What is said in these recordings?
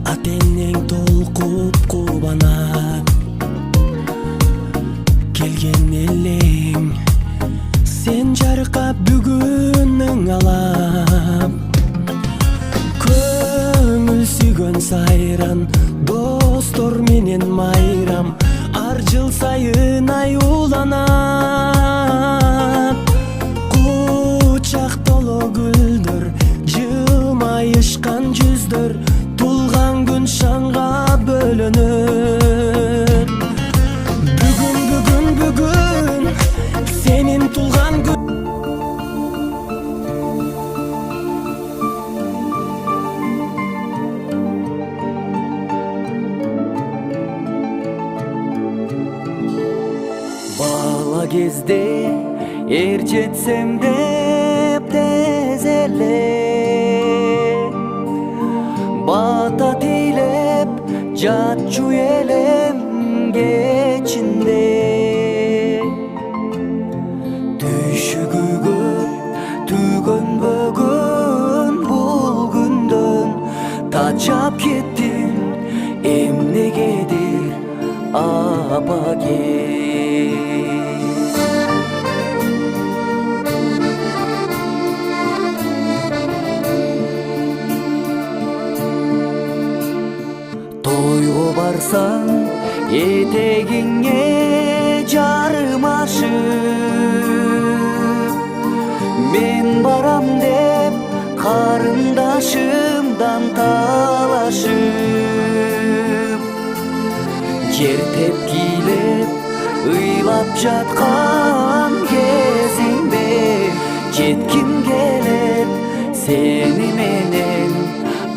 Атенең толкуп кубанат келген элең, сен жаркап бүгүнүң алап. Көңүл сүйгөн сайран, достор менен майрам, ар жыл сайын аюуланат. Кучак толо гүлдөр, жылмайышкан жүздөр, тулган күн шаңга бөлөнөт. Бүгүн сенин тулган күн. Бала кезде эр жетсем деп тез эле бата тейлеп жатчу элем кечинде. Түйшүгү көп түйгөнбөгөн бул күндөн тачап кеттим, эмнегедир абаке. Тойго барсаң этегиңе жарым ашып, мен барам деп карындашымдан талашып, жер тепкилеп ыйлап жаткан кезиңде жетким келет сени менен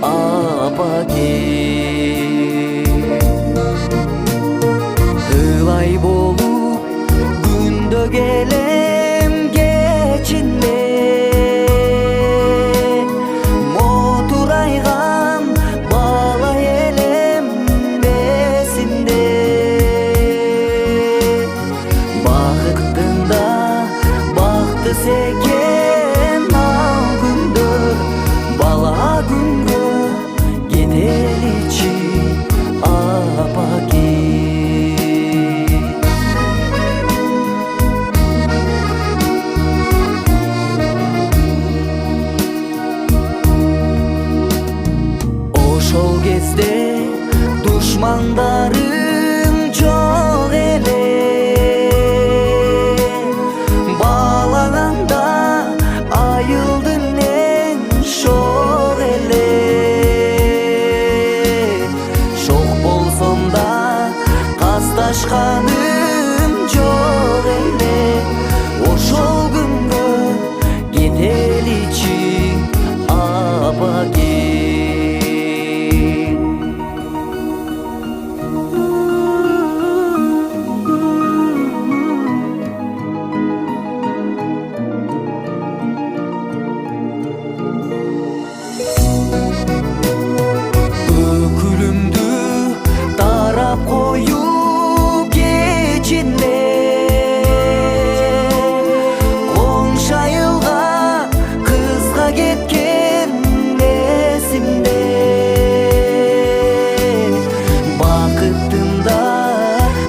абаке. Ылай болуп күндө келем кечинде, мотурайган бала элем эсимде. Бакыттын да бактыс экен ал күндөр, бала күнгө кетеличи абаке. Ошол кезде душмандарым жок эле, балаганда айылдын эң шок эле. Шок болсом да касташканым жок эле, ошол күнгө кетеличи абаке. Өкүлүмдү тарап коюп кечинде, коңшу айылга кызга кеткен эсимде. Бакыттын да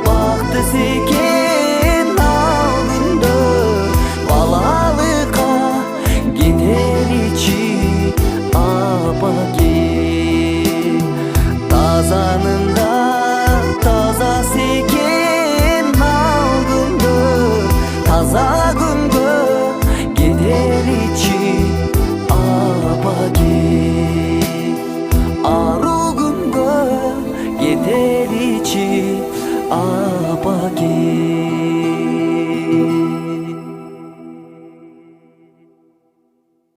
бактыс экен ал күндөр, балалыкка кетеличи абаке. Тазаны